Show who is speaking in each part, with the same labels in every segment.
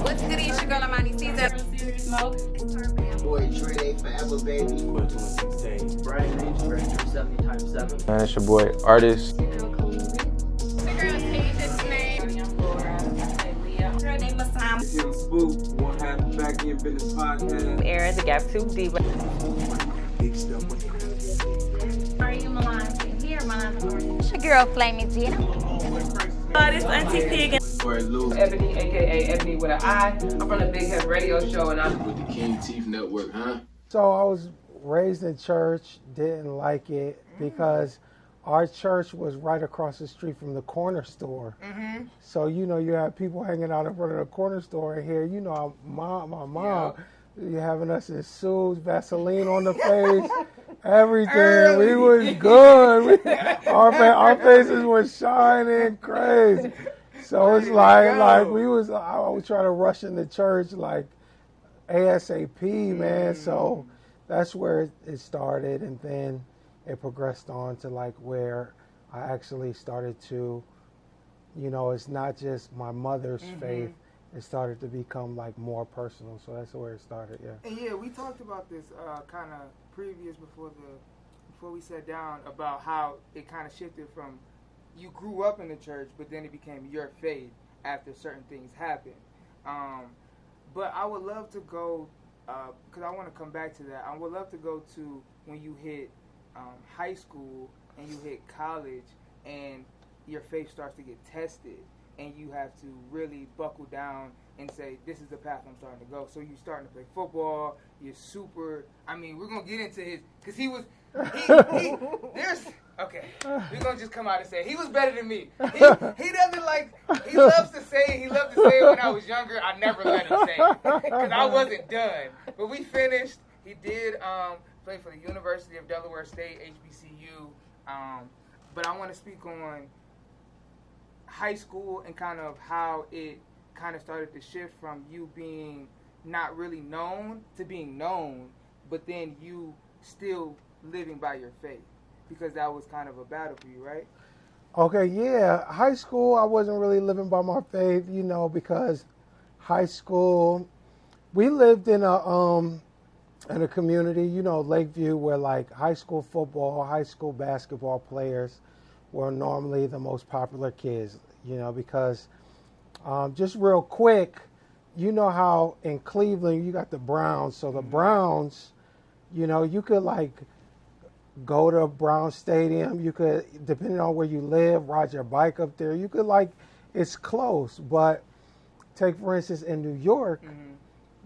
Speaker 1: What's good? It's your girl Amani Caesar.
Speaker 2: Smoke.
Speaker 3: Boy, Dre, they forever, baby.
Speaker 4: Brian Reeves, Director of 70 times 7.
Speaker 5: Man, it's your boy, Artist.
Speaker 1: The girl Kiesha's name. Girl named Masam.
Speaker 6: It's Young Spook, one half the Back End Business Podcast.
Speaker 2: Aaron, the Gap 2 Diva.
Speaker 6: Big stuff.
Speaker 1: Are you Milan? Here, Milan.
Speaker 7: It's your girl, Flaming Gina.
Speaker 2: This Auntie P again.
Speaker 6: Boy, Lou.
Speaker 8: Ebony, aka Ebony with an I. I'm from the Big Head Radio Show, and I'm
Speaker 6: With the King Teeth Network, huh?
Speaker 9: So I was raised in church, didn't like it because our church was right across the street from the corner store.
Speaker 3: Mm-hmm.
Speaker 9: So, you know, you have people hanging out in front of the corner store, and here, you know, my mom, you having us in suits, Vaseline on the face, everything. We was good. Our faces were shining crazy. So it's like I was trying to rush into church like ASAP, man. So that's where it started, and then it progressed on to like where I actually started to, you know, it's not just my mother's faith. It started to become like more personal. So that's where it started, yeah.
Speaker 3: And yeah, we talked about this kind of previous before we sat down about how it kind of shifted from you grew up in the church, but then it became your faith after certain things happened. But I would love to go, because I want to come back to that. I would love to go to when you hit high school and you hit college and your faith starts to get tested and you have to really buckle down and say, this is the path I'm starting to go. So you're starting to play football. You're super, I mean, we're going to get into his, because he we're going to just come out and say, he was better than me. He doesn't like, he loves to say it when I was younger. I never let him say it, because I wasn't done. But we finished. He did play for the University of Delaware State, HBCU. But I want to speak on high school and kind of how it kind of started to shift from you being not really known to being known, but then you still living by your faith, because that was kind of a battle for you, right?
Speaker 9: Okay, yeah. High school, I wasn't really living by my faith, you know, because high school, we lived in a community, you know, Lakeview, where like high school football, high school basketball players were normally the most popular kids, you know, because just real quick, you know how in Cleveland you got the Browns. So the Browns, you know, you could like go to Brown Stadium. You could, depending on where you live, ride your bike up there. You could like, it's close. But take, for instance, in New York,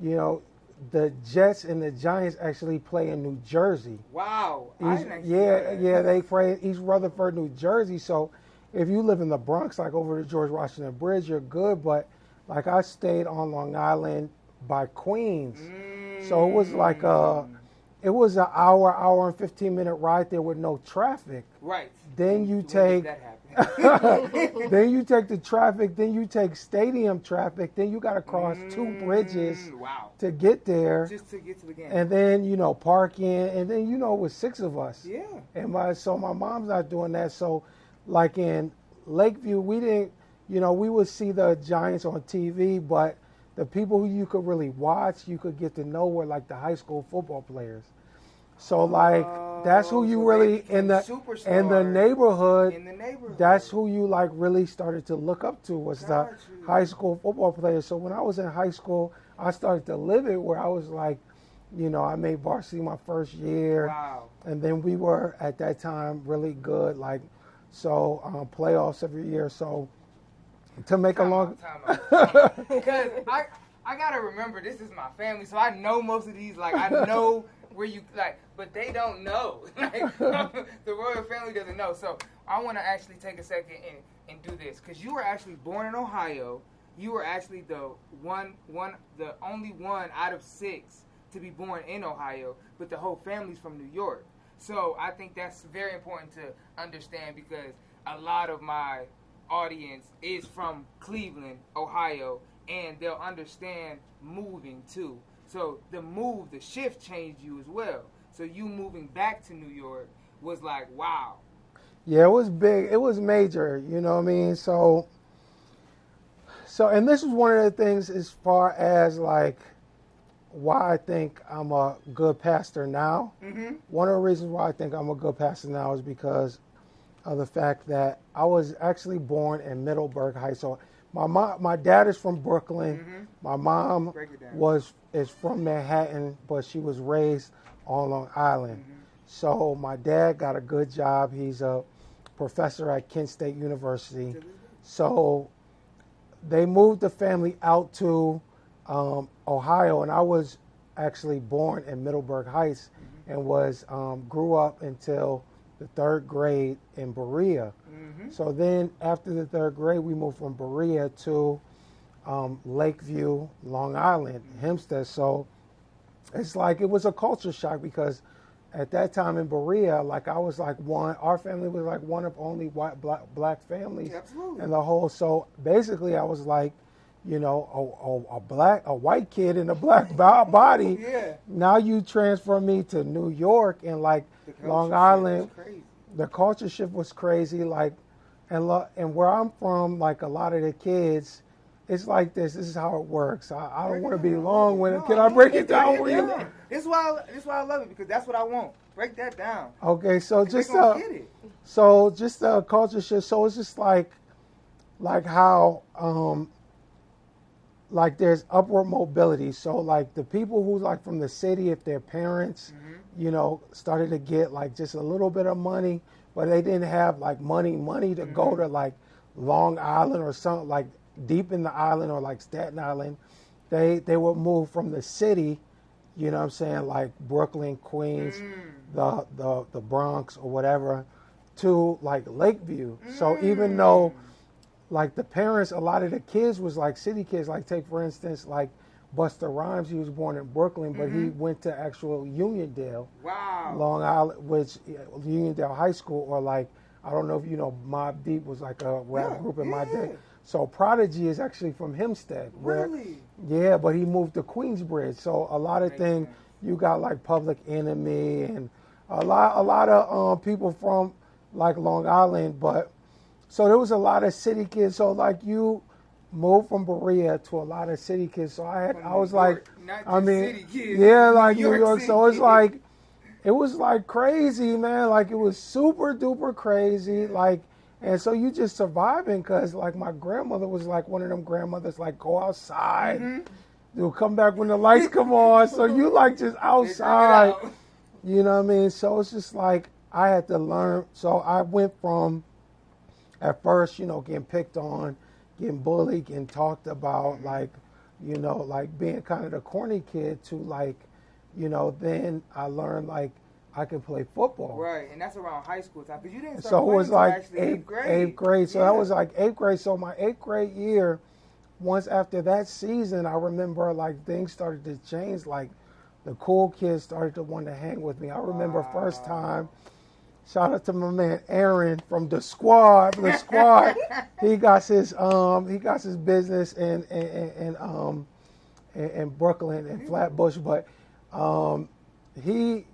Speaker 9: you know, the Jets and the Giants actually play in New Jersey.
Speaker 3: Wow.
Speaker 9: They play in East Rutherford, New Jersey. So if you live in the Bronx, like over the George Washington Bridge, you're good. But like I stayed on Long Island by Queens. So it was like it was an hour and 15-minute ride there with no traffic.
Speaker 3: Right.
Speaker 9: Then you take then you take the traffic, then you take stadium traffic, then you got to cross 2 bridges to get there.
Speaker 3: Just to get to the game.
Speaker 9: And then, you know, parking, and then, you know, it was 6 of us.
Speaker 3: Yeah.
Speaker 9: And my mom's not doing that. So like in Lakeview, we didn't, you know, we would see the Giants on TV, but the people who you could really watch, you could get to know were like the high school football players. So like that's who you really in the neighborhood. That's who you like really started to look up to, was the high school football players. So when I was in high school, I started to live it, where I was like, you know, I made varsity my first year.
Speaker 3: Wow.
Speaker 9: And then we were at that time really good, like playoffs every year. So to make a long
Speaker 3: time. Because I gotta remember, this is my family, so I know most of these. Like, I know where you like, but they don't know. Like, the royal family doesn't know. So I want to actually take a second and do this, because you were actually born in Ohio. You were actually the only one out of 6 to be born in Ohio, but the whole family's from New York. So I think that's very important to understand, because a lot of my audience is from Cleveland, Ohio, and they'll understand moving too. So the shift changed you as well. So you moving back to New York was like, wow.
Speaker 9: Yeah, it was big. It was major, you know what I mean? So So, and this is one of the things as far as like why I think I'm a good pastor now.
Speaker 3: Mm-hmm.
Speaker 9: One of the reasons why I think I'm a good pastor now is because of the fact that I was actually born in Middleburg Heights. So my dad is from Brooklyn.
Speaker 3: Mm-hmm.
Speaker 9: My mom
Speaker 3: Break it down.
Speaker 9: is from Manhattan, but she was raised on Long Island.
Speaker 3: Mm-hmm.
Speaker 9: So my dad got a good job. He's a professor at Kent State University. So they moved the family out to Ohio, and I was actually born in Middleburg Heights and was grew up until the 3rd grade in Berea.
Speaker 3: Mm-hmm.
Speaker 9: So then after the 3rd grade, we moved from Berea to Lakeview, Long Island, Hempstead. So it's like it was a culture shock because at that time in Berea, like I was like our family was like one of only black families
Speaker 3: Absolutely.
Speaker 9: in the whole. So basically I was like, you know, a white kid in a black body.
Speaker 3: Yeah.
Speaker 9: Now you transfer me to New York and like
Speaker 3: The culture
Speaker 9: Long
Speaker 3: shift
Speaker 9: Island.
Speaker 3: was crazy.
Speaker 9: The culture shift was crazy. Like, and where I'm from, like a lot of the kids, it's like this. This is how it works. I don't want to be long-winded. Can I break it down for you?
Speaker 3: This is why I love it, because that's what I want. Break that down.
Speaker 9: Okay, so
Speaker 3: They
Speaker 9: just
Speaker 3: gonna get it.
Speaker 9: just a culture shift. So it's just like how like there's upward mobility. So like the people who like from the city, if their parents, you know, started to get like just a little bit of money, but they didn't have like money to go to like Long Island or something like deep in the island or like Staten Island, they would move from the city, you know what I'm saying, like Brooklyn, Queens, the Bronx or whatever, to like Lakeview. So even though like the parents, a lot of the kids was like city kids, like take for instance, like Busta Rhymes, he was born in Brooklyn, but he went to actual Uniondale,
Speaker 3: Wow.
Speaker 9: Long Island, which Uniondale High School, or like, I don't know if you know, Mobb Deep was like a rap group in my day. So Prodigy is actually from Hempstead.
Speaker 3: Really?
Speaker 9: Yeah, but he moved to Queensbridge. So a lot of things, you got like Public Enemy and a lot of people from like Long Island, but so there was a lot of city kids. So like you moved from Berea to a lot of city kids. So I was like,
Speaker 3: city kids,
Speaker 9: yeah, like New York.
Speaker 3: City
Speaker 9: So it's
Speaker 3: kids.
Speaker 9: like, it was like crazy, man. Like it was super duper crazy. Like, and so you just surviving because like my grandmother was like one of them grandmothers, like go outside. You'll come back when the lights come on. So you like just outside. You know what I mean? So it's just like I had to learn. So I went from at first, you know, getting picked on, getting bullied, getting talked about, like, you know, like being kind of the corny kid to like, you know, then I learned like I could play football.
Speaker 3: Right, and that's around high school time, because you didn't start
Speaker 9: So it
Speaker 3: playing
Speaker 9: was
Speaker 3: until
Speaker 9: like
Speaker 3: actually
Speaker 9: eighth grade. So that was like 8th grade. So my 8th grade year, once after that season, I remember like things started to change. Like the cool kids started to want to hang with me. I remember first time, shout out to my man Aaron from the squad. The squad, he got his business in Brooklyn in Flatbush, but he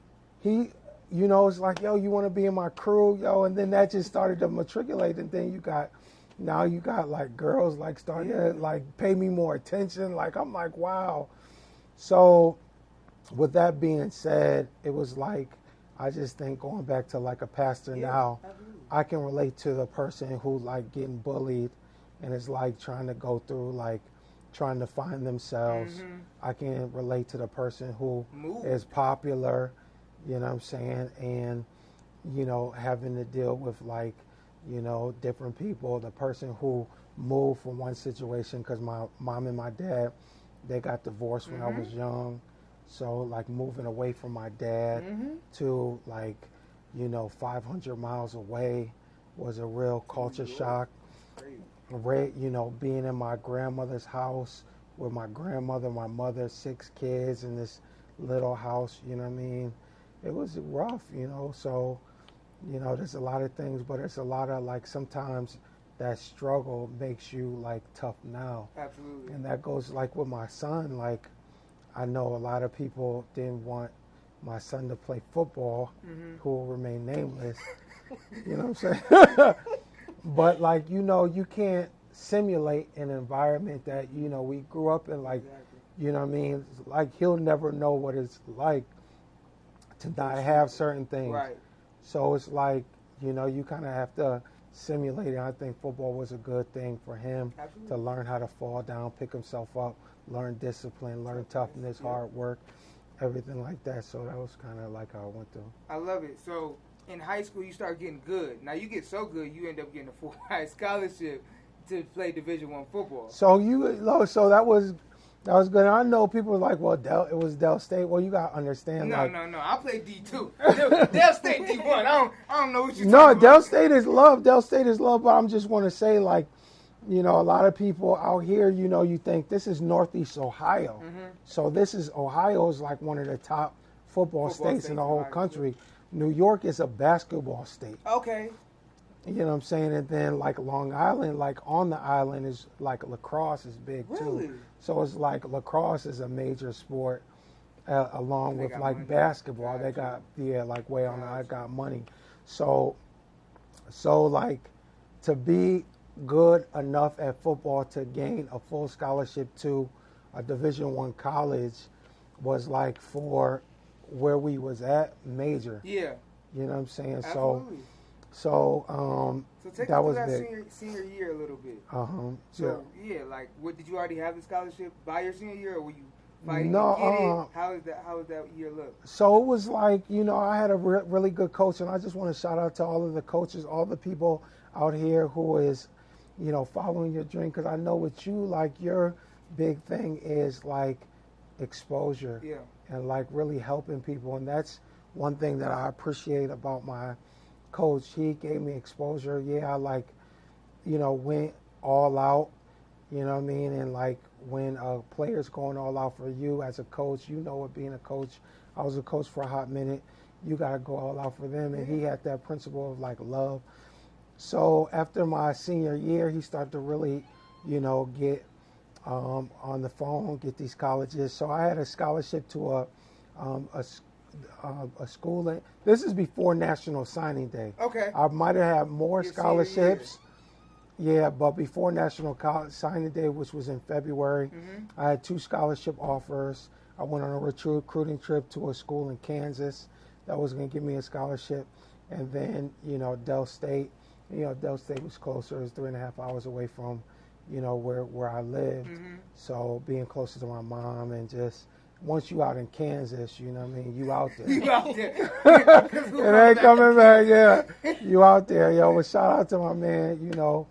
Speaker 9: you know, it's like, yo, you want to be in my crew, yo, and then that just started to matriculate, and then you got like girls like starting to like pay me more attention. Like I'm like, wow. So with that being said, it was like, I just think going back to like a pastor now, I can relate to the person who like getting bullied and is like trying to go through like trying to find themselves. I can relate to the person who is popular, you know what I'm saying, and, you know, having to deal with like, you know, different people. The person who moved from one situation because my mom and my dad, they got divorced when I was young. So like moving away from my dad to like, you know, 500 miles away was a real culture shock. You know, being in my grandmother's house with my grandmother, my mother, 6 kids in this little house, you know what I mean? It was rough, you know, so, you know, there's a lot of things, but it's a lot of like sometimes that struggle makes you like tough now.
Speaker 3: Absolutely.
Speaker 9: And that goes like with my son, like I know a lot of people didn't want my son to play football, who will remain nameless, you know what I'm saying? But like, you know, you can't simulate an environment that, you know, we grew up in, like, you know what I mean? Like, he'll never know what it's like to not have certain things.
Speaker 3: Right.
Speaker 9: So it's like, you know, you kind of have to simulate it. I think football was a good thing for him to learn how to fall down, pick himself up, learn discipline, learn toughness, hard work, everything like that. So that was kind of like how I went through.
Speaker 3: I love it. So in high school, you start getting good. Now you get so good, you end up getting a full-ride scholarship to play Division I football.
Speaker 9: So so that was good. I know people are like, well, it was Del State. Well, you got to understand.
Speaker 3: No. I played D2. Del State D1. I don't know what you're talking about.
Speaker 9: No, Del State is love. Del State is love. But I'm just want to say, like, you know, a lot of people out here, you know, you think this is Northeast Ohio. So Ohio is like one of the top football states in the whole country. New York is a basketball state.
Speaker 3: Okay.
Speaker 9: You know what I'm saying? And then, like, Long Island, like, on the island is, like, lacrosse is big,
Speaker 3: Really?
Speaker 9: too. So it's like lacrosse is a major sport along with, like,
Speaker 3: money.
Speaker 9: basketball. They got, like, way on I got money. So, like, to be good enough at football to gain a full scholarship to a Division I college was, like, for where we was at, major.
Speaker 3: Yeah.
Speaker 9: You know what I'm saying?
Speaker 3: Absolutely.
Speaker 9: So
Speaker 3: take
Speaker 9: that
Speaker 3: us
Speaker 9: was
Speaker 3: through
Speaker 9: big.
Speaker 3: that senior year a little bit.
Speaker 9: So
Speaker 3: like, what did you already have the scholarship by your senior year, or were you fighting
Speaker 9: No,
Speaker 3: to get it? How was that year look?
Speaker 9: So it was like, you know, I had a really good coach, and I just want to shout out to all of the coaches, all the people out here who is, you know, following your dream. Because I know with you, like, your big thing is, like, exposure.
Speaker 3: Yeah.
Speaker 9: And, like, really helping people. And that's one thing that I appreciate about my coach. He gave me exposure. Yeah, I, like, you know, went all out, you know what I mean? And, like, when a player's going all out for you as a coach, you know what being a coach. I was a coach for a hot minute. You got to go all out for them. And he had that principle of, like, love. So after my senior year, he started to really, you know, get on the phone, get these colleges. So I had a scholarship to a school. This is before National Signing Day.
Speaker 3: Okay.
Speaker 9: I might have had more scholarships. Yeah, but before National Signing Day, which was in February, I had 2 scholarship offers. I went on a recruiting trip to a school in Kansas that was going to give me a scholarship. And then, you know, Del State. You know, Del State was closer. It was 3.5 hours away from, you know, where I lived. So being closer to my mom and just once you out in Kansas, you know what I mean, you out there.
Speaker 3: You out there.
Speaker 9: It ain't coming back, yeah. You out there, yo. But shout out to my man, you know,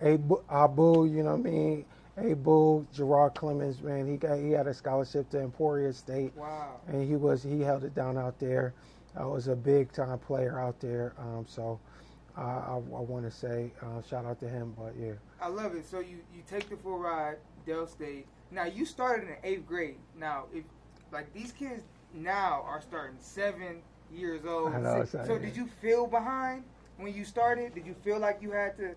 Speaker 9: Abu, you know what I mean? Abu, Gerard Clemens, man, he had a scholarship to Emporia State.
Speaker 3: Wow.
Speaker 9: And he held it down out there. I was a big time player out there. So I want to say shout out to him, but yeah.
Speaker 3: I love it. So you take the full ride, Del State. Now you started in the 8th grade. Now if like these kids now are starting 7 years old.
Speaker 9: I know,
Speaker 3: so did you feel behind when you started? Did you feel like you had to?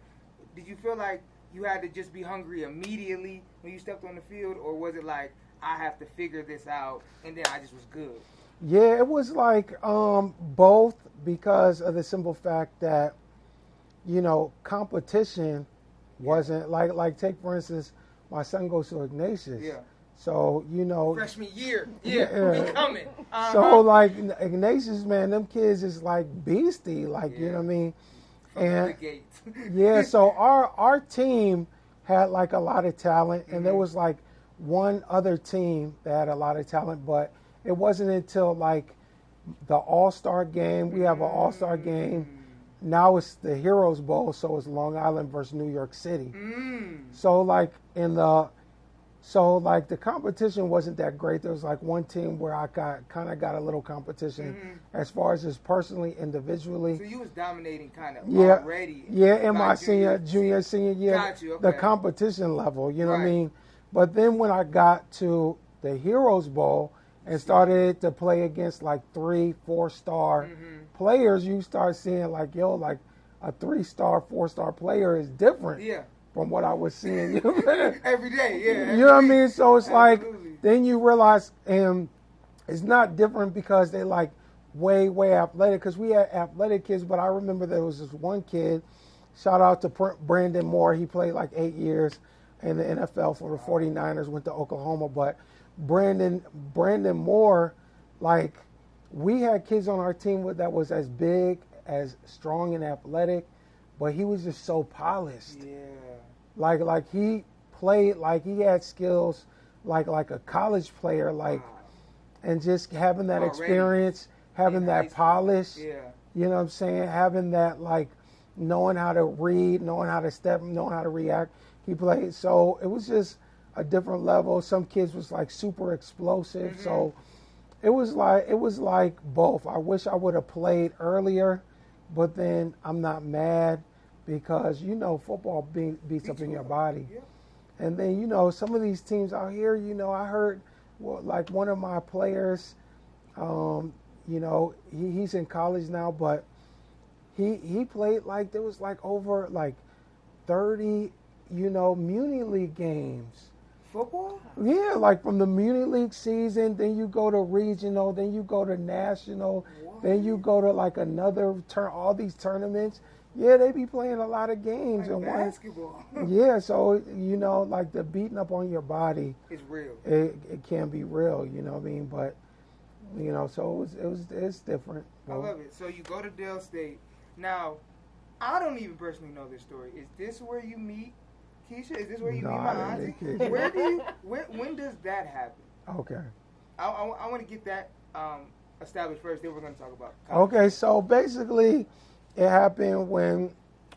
Speaker 3: Did you feel like you had to just be hungry immediately when you stepped on the field, or was it like I have to figure this out and then I just was good?
Speaker 9: Yeah, it was like both, because of the simple fact that, you know, competition wasn't like take for instance, my son goes to Ignatius.
Speaker 3: Yeah.
Speaker 9: So, you know,
Speaker 3: Freshman year. Yeah. We coming.
Speaker 9: So like Ignatius, man, them kids is like beastie, like you know what I mean?
Speaker 3: From the gates.
Speaker 9: Yeah, so our team had like a lot of talent, and there was like one other team that had a lot of talent, but it wasn't until like the All-Star game. We have an All-Star game. Now it's the Heroes Bowl, so it's Long Island versus New York City. So like the competition wasn't that great. There was like one team where I kind of got a little competition as far as just personally, individually.
Speaker 3: So you was dominating kind of
Speaker 9: Yeah,
Speaker 3: already.
Speaker 9: yeah, in my senior year,
Speaker 3: Got you, okay.
Speaker 9: the competition level, you know what I mean? But then when I got to the Heroes Bowl and started to play against like 3, 4-star players, you start seeing like, yo, like a 3-star, 4-star player is different from what I was seeing. You know what I mean?
Speaker 3: Every day, yeah.
Speaker 9: You know what I mean? So it's
Speaker 3: Absolutely.
Speaker 9: like, then you realize, and it's not different because they like way athletic, because we had athletic kids, but I remember there was this one kid, Shout out to Brandon Moore. He played like 8 years in the NFL for the 49ers, went to Oklahoma. But Brandon Moore, like, we had kids on our team that was as big, as strong and athletic, but he was just so polished.
Speaker 3: Yeah.
Speaker 9: Like he played, like he had skills like a college player, like, and just having that experience, having that polish,
Speaker 3: Yeah.
Speaker 9: you know what I'm saying, having that, like, knowing how to read, knowing how to step, knowing how to react. He played, so it was just a different level. Some kids was like super explosive, so it was like both. I wish I would have played earlier, but then I'm not mad because, you know, football beats up in your body.
Speaker 3: Yeah.
Speaker 9: And then, you know, some of these teams out here, you know, I heard, well, like one of my players, you know, he's in college now, but he played, like, there was like over like 30, you know, Muni League games.
Speaker 3: Football?
Speaker 9: Yeah, like from the Muni League season, then you go to regional, then you go to national, then you go to like another all these tournaments. Yeah, they be playing a lot of games.
Speaker 3: Like
Speaker 9: and
Speaker 3: basketball.
Speaker 9: yeah, so, you know, like the beating up on your body,
Speaker 3: It's real.
Speaker 9: it can be real, you know what I mean? But, you know, so it's different.
Speaker 3: I love it. So you go to Dale State. Now, I don't even personally know this story. Is this where you meet Kiesha? Is this where you meet my auntie? Where do you? When does that happen?
Speaker 9: Okay.
Speaker 3: I want to get that established first. Then we're going to talk about college.
Speaker 9: Okay, so basically, it happened when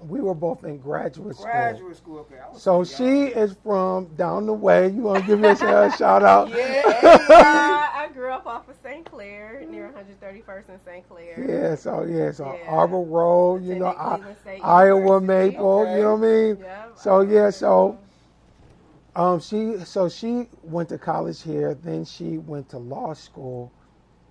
Speaker 9: we were both in graduate school.
Speaker 3: Graduate school. Okay.
Speaker 9: So she is from down the way. You want to give yourself a shout out?
Speaker 3: Yeah.
Speaker 2: I grew up off of St. Clair, near 131st and St. Clair.
Speaker 9: So
Speaker 2: Yeah.
Speaker 9: Arbor Road, you know,
Speaker 2: Attended Cleveland State
Speaker 9: Iowa
Speaker 2: University.
Speaker 9: Maple,
Speaker 3: Okay.
Speaker 9: you know what I mean?
Speaker 2: Yep,
Speaker 9: She went to college here, then she went to law school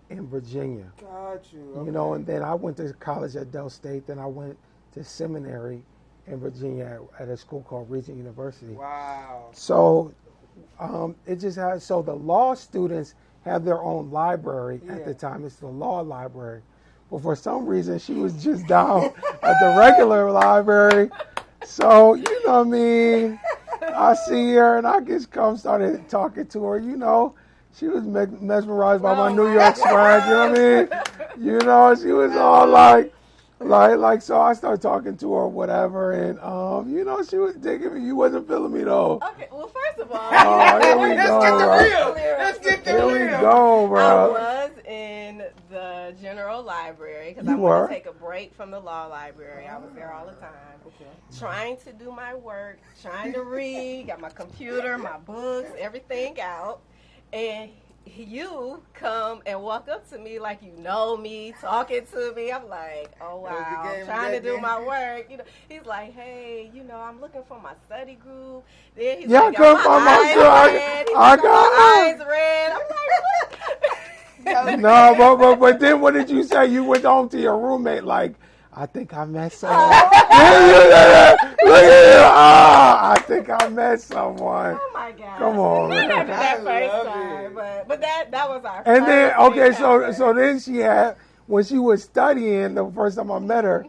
Speaker 9: in Virginia.
Speaker 3: Got you. Okay.
Speaker 9: You know, and then I went to college at Del State, then I went to seminary in Virginia at a school called Regent University.
Speaker 3: Wow.
Speaker 9: So it just has, so the law students have their own library at the time. It's the law library. But for some reason, she was just down at the regular library. So, you know what I mean? I see her and I just started talking to her, you know. She was mesmerized by my New York swag, you know what I mean? You know, she was all like, so I started talking to her, whatever, and, you know, she was digging me. You wasn't feeling me, though.
Speaker 2: Okay, well, first of all,
Speaker 9: Here we go, bro.
Speaker 3: Let's get the
Speaker 9: Here
Speaker 3: real.
Speaker 9: we go,
Speaker 2: I
Speaker 9: bro.
Speaker 2: was in the general library because I
Speaker 9: You
Speaker 2: wanted
Speaker 9: were?
Speaker 2: to take a break from the law library. I was there all the time, trying to do my work, trying to read, got my computer, my books, everything out, and you come and walk up to me like you know me, talking to me. I'm like, oh wow, I'm trying to do my work. You know, he's like, hey, you know, I'm looking for my study group. Then he's like,
Speaker 9: come find my study. I got
Speaker 2: my eyes red. I'm like, what?
Speaker 9: No, but then what did you say? You went home to your roommate like, I think I met someone. Look at you. I think I met someone.
Speaker 2: Oh my God.
Speaker 9: Come on,
Speaker 2: Not
Speaker 9: man.
Speaker 2: after that
Speaker 3: I
Speaker 2: first
Speaker 3: love
Speaker 2: time,
Speaker 3: it.
Speaker 2: but that was our
Speaker 9: And then,
Speaker 2: first
Speaker 9: okay,
Speaker 2: encounter.
Speaker 9: so then she had, when she was studying, the first time I met her,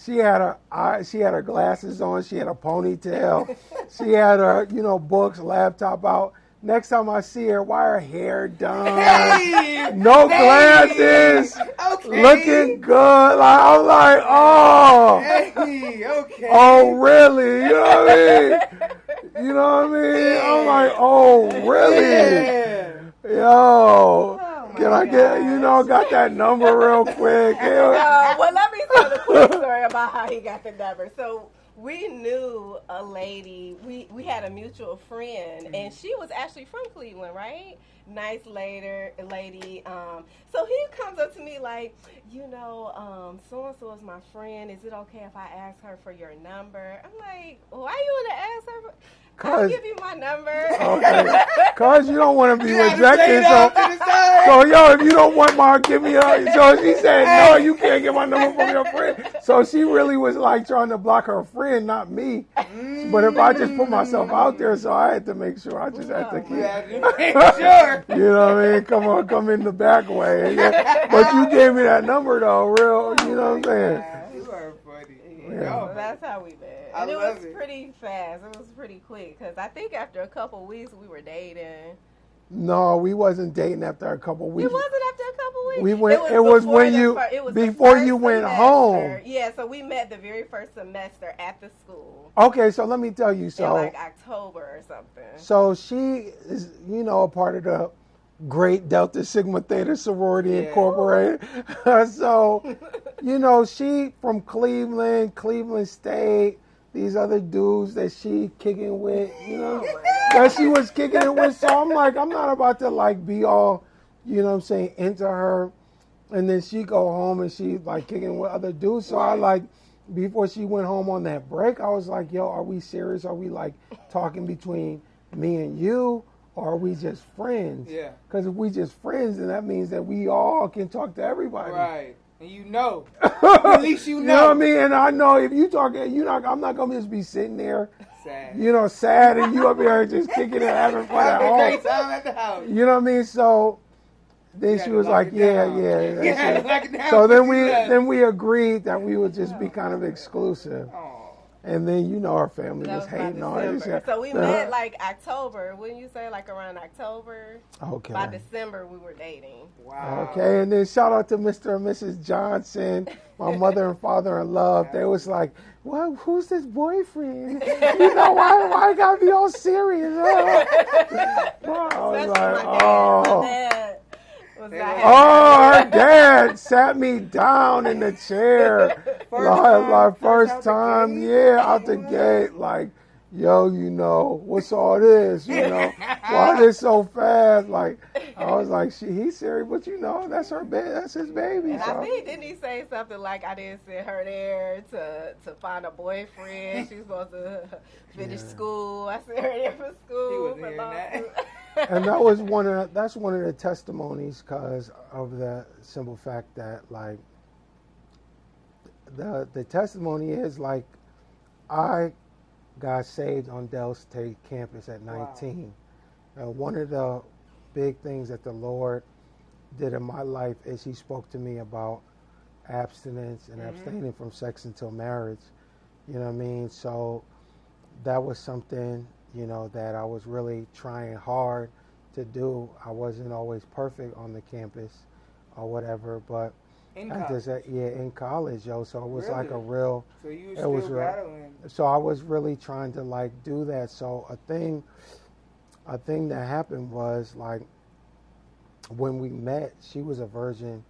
Speaker 9: she had her glasses on, she had a ponytail, she had her, you know, books, laptop out. Next time I see her, why her hair done? No glasses.
Speaker 3: Okay.
Speaker 9: Looking good. Like, I'm like, oh.
Speaker 3: Hey, okay.
Speaker 9: Oh, really? You know what I mean? You know what I mean? I'm like, oh, really?
Speaker 3: Yeah.
Speaker 9: Yo.
Speaker 2: Oh,
Speaker 9: Can I get, you know, got that number real quick?
Speaker 2: Well, let me tell the quick story about how he got the number. So we knew a lady, we had a mutual friend, and she was actually from Cleveland, right? Nice lady. So he comes up to me like, you know, so-and-so is my friend. Is it okay if I ask her for your number? I'm like, why you want to ask her? I'll give you my number.
Speaker 9: Okay. Because you don't want to be rejected.
Speaker 3: Off to the side.
Speaker 9: So, yo, if you don't want mine, give me her. So she said, no, you can't get my number from your friend. So she really was like trying to block her friend, not me. But if I just put myself out there, so I had to make sure I just had to
Speaker 3: You had to make sure.
Speaker 9: you know what I mean? Come in the back way. But you gave me that number, though, real, you know what I'm saying?
Speaker 3: You are funny.
Speaker 9: Yeah.
Speaker 2: So that's how we met.
Speaker 3: I
Speaker 2: And it
Speaker 3: love
Speaker 2: was
Speaker 3: it.
Speaker 2: pretty fast. It was pretty quick because I think after a couple weeks we were dating.
Speaker 9: No, we wasn't dating after a couple weeks.
Speaker 2: It wasn't after a couple weeks.
Speaker 9: We went. It was
Speaker 2: before
Speaker 9: when
Speaker 2: the
Speaker 9: you
Speaker 2: it was the
Speaker 9: before
Speaker 2: first
Speaker 9: you went
Speaker 2: semester.
Speaker 9: home.
Speaker 2: Yeah, so we met the very first semester at the school
Speaker 9: Okay, so let me tell you.
Speaker 2: in
Speaker 9: So
Speaker 2: like October or something.
Speaker 9: so she is, a part of the Great Delta Sigma Theta Sorority
Speaker 3: Yeah.
Speaker 9: Incorporated. So, she from Cleveland State. These other dudes that she kicking with, that she was kicking it with. So I'm like, I'm not about to like be all, into her. And then she go home and she like kicking with other dudes. So I like, before she went home on that break, I was like, yo, are we serious? Are we like talking between me and you? Or are we just friends?
Speaker 3: Yeah.
Speaker 9: Because if we just friends, then that means that we all can talk to everybody.
Speaker 3: Right. And at least you know.
Speaker 9: You know what I mean? And I know if you talking, I'm not gonna just be sitting there,
Speaker 3: Sad.
Speaker 9: sad, and you up here just kicking it, having fun at
Speaker 3: Having a
Speaker 9: home.
Speaker 3: great time at the house.
Speaker 9: You know what I mean? So then
Speaker 3: You
Speaker 9: she
Speaker 3: had to
Speaker 9: was
Speaker 3: lock
Speaker 9: like,
Speaker 3: it
Speaker 9: yeah.
Speaker 3: down. You
Speaker 9: that's
Speaker 3: had
Speaker 9: it.
Speaker 3: to lock it down
Speaker 9: So
Speaker 3: before you left.
Speaker 9: then we agreed that we would just be kind of exclusive.
Speaker 3: Aw.
Speaker 9: And then our family
Speaker 2: That
Speaker 9: was
Speaker 2: was by
Speaker 9: hating on it.
Speaker 2: December. So we met like October. Wouldn't you say like around October?
Speaker 9: Okay.
Speaker 2: By December we were dating.
Speaker 3: Wow.
Speaker 9: Okay, and then shout out to Mr. and Mrs. Johnson, my mother and father-in-law. They was like, well, who's this boyfriend? Why I gotta be all serious? I was like, oh.
Speaker 2: My dad was not
Speaker 9: Oh, her dad sat me down in the chair. First time, out the gate. Like, yo, what's all this? Why this so fast? Like, I was like, he's serious, but that's her baby, that's his baby.
Speaker 2: And
Speaker 9: So.
Speaker 2: I think, didn't he say something like, I didn't send her there to find a boyfriend. She's supposed to finish school. I sent her there for school.
Speaker 3: He wasn't
Speaker 2: for
Speaker 3: hearing
Speaker 2: law
Speaker 3: that.
Speaker 2: school.
Speaker 9: And that was one of the testimonies because of the simple fact that like the testimony is like I got saved on Del State campus at 19. Wow. One of the big things that the Lord did in my life is He spoke to me about abstinence and abstaining from sex until marriage. You know what I mean? So that was something that I was really trying hard to do. I wasn't always perfect on the campus or whatever, but
Speaker 3: In college.
Speaker 9: In college, yo. So it was
Speaker 3: Really?
Speaker 9: like a real.
Speaker 3: So you
Speaker 9: it was
Speaker 3: still battling.
Speaker 9: So I was really trying to like do that. So a thing that happened was like when we met, she was a virgin,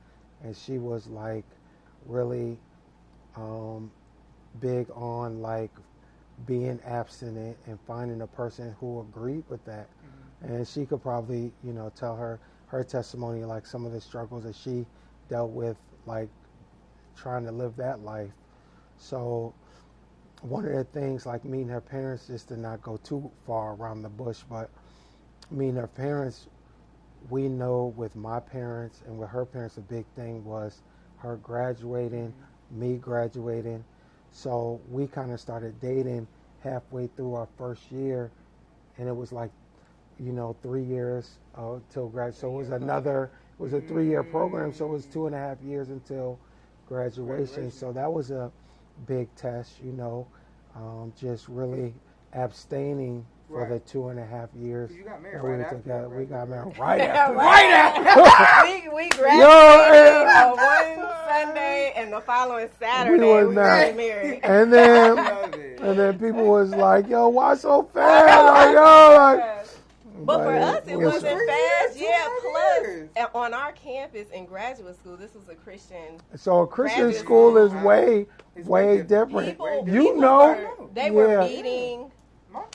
Speaker 9: and she was like really big on like being abstinent and finding a person who agreed with that. And she could probably, tell her testimony, like some of the struggles that she dealt with, like trying to live that life. So one of the things, like meeting her parents, just to not go too far around the bush, but meeting her parents, we know with my parents and with her parents, a big thing was her graduating, me graduating. So we kind of started dating halfway through our first year, and it was like, 3 years till grad. So it was a 3-year program. So it was 2.5 years until graduation. So that was a big test, just really abstaining for the 2.5 years.
Speaker 3: You got married
Speaker 9: that we
Speaker 3: right
Speaker 9: were
Speaker 3: after.
Speaker 9: together. We got married right after.
Speaker 3: Right after.
Speaker 2: we graduated on one Sunday, and the following Saturday
Speaker 9: was
Speaker 2: we
Speaker 9: married.
Speaker 2: got married.
Speaker 9: And
Speaker 3: Love it.
Speaker 9: then people was like, yo, why so fast? Like, yo, like.
Speaker 2: But for us, it wasn't
Speaker 3: 3
Speaker 2: fast.
Speaker 3: years,
Speaker 2: Yeah,
Speaker 3: 2.5 years.
Speaker 2: plus on our campus in graduate school, this was a Christian.
Speaker 9: So a Christian
Speaker 2: Graduate
Speaker 9: school is
Speaker 3: school.
Speaker 9: way
Speaker 3: It's way
Speaker 9: different.
Speaker 2: People,
Speaker 9: You know,
Speaker 2: they were
Speaker 9: yeah.
Speaker 2: meeting.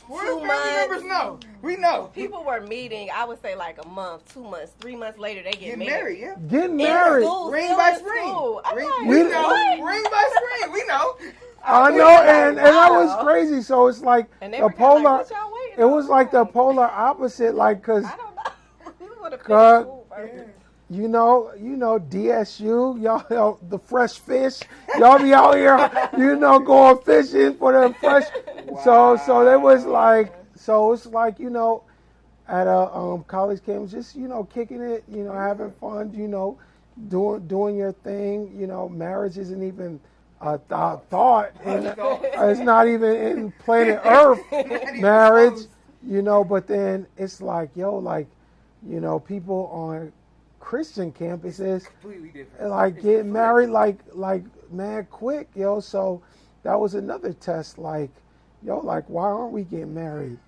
Speaker 3: Where
Speaker 2: 2
Speaker 3: the family
Speaker 2: months.
Speaker 3: members know? We know.
Speaker 2: People were meeting. I would say like a month, 2 months, 3 months later, they get
Speaker 3: Get married, yeah.
Speaker 9: Getting
Speaker 2: In
Speaker 9: married.
Speaker 2: school,
Speaker 3: Ring
Speaker 2: still
Speaker 3: by
Speaker 2: in
Speaker 3: spring.
Speaker 2: school. I'm
Speaker 3: Ring,
Speaker 2: like,
Speaker 3: we
Speaker 9: What?
Speaker 3: know. Ring by spring. We know.
Speaker 9: I know, and that was crazy. So it's like
Speaker 2: And they
Speaker 9: the
Speaker 2: were kinda like,
Speaker 9: polar.
Speaker 2: what y'all waiting
Speaker 9: It was
Speaker 2: on?
Speaker 9: like the polar opposite, like because
Speaker 2: I don't know. We would have
Speaker 9: God.
Speaker 2: finished school first.
Speaker 9: you know DSU, y'all the fresh fish. Y'all be out here, going fishing for the fresh. So it was like it's like at a college campus, just kicking it, having fun, doing your thing. Marriage isn't even thought. And it's not even in planet Earth marriage, you know. But then it's like, yo, like, you know, people on Christian campuses
Speaker 3: Completely different.
Speaker 9: like getting married like mad quick, yo. So that was another test. Like, yo, like, why aren't we getting married?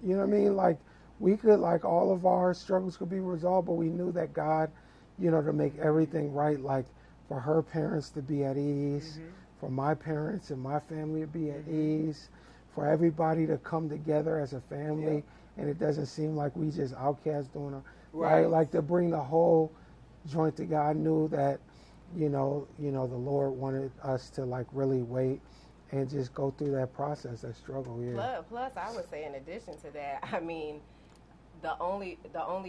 Speaker 9: You know what I mean? Like, we could, like, all of our struggles could be resolved, but we knew that God, you know, to make everything right, like for her parents to be at ease, for my parents and my family to be at ease, for everybody to come together as a family, and it doesn't seem like we just outcasts doing it, right? Like, to bring the whole joint together. I knew that, you know, the Lord wanted us to, like, really wait and just go through that process, that struggle. Yeah.
Speaker 2: Plus, I would say in addition to that, I mean, the only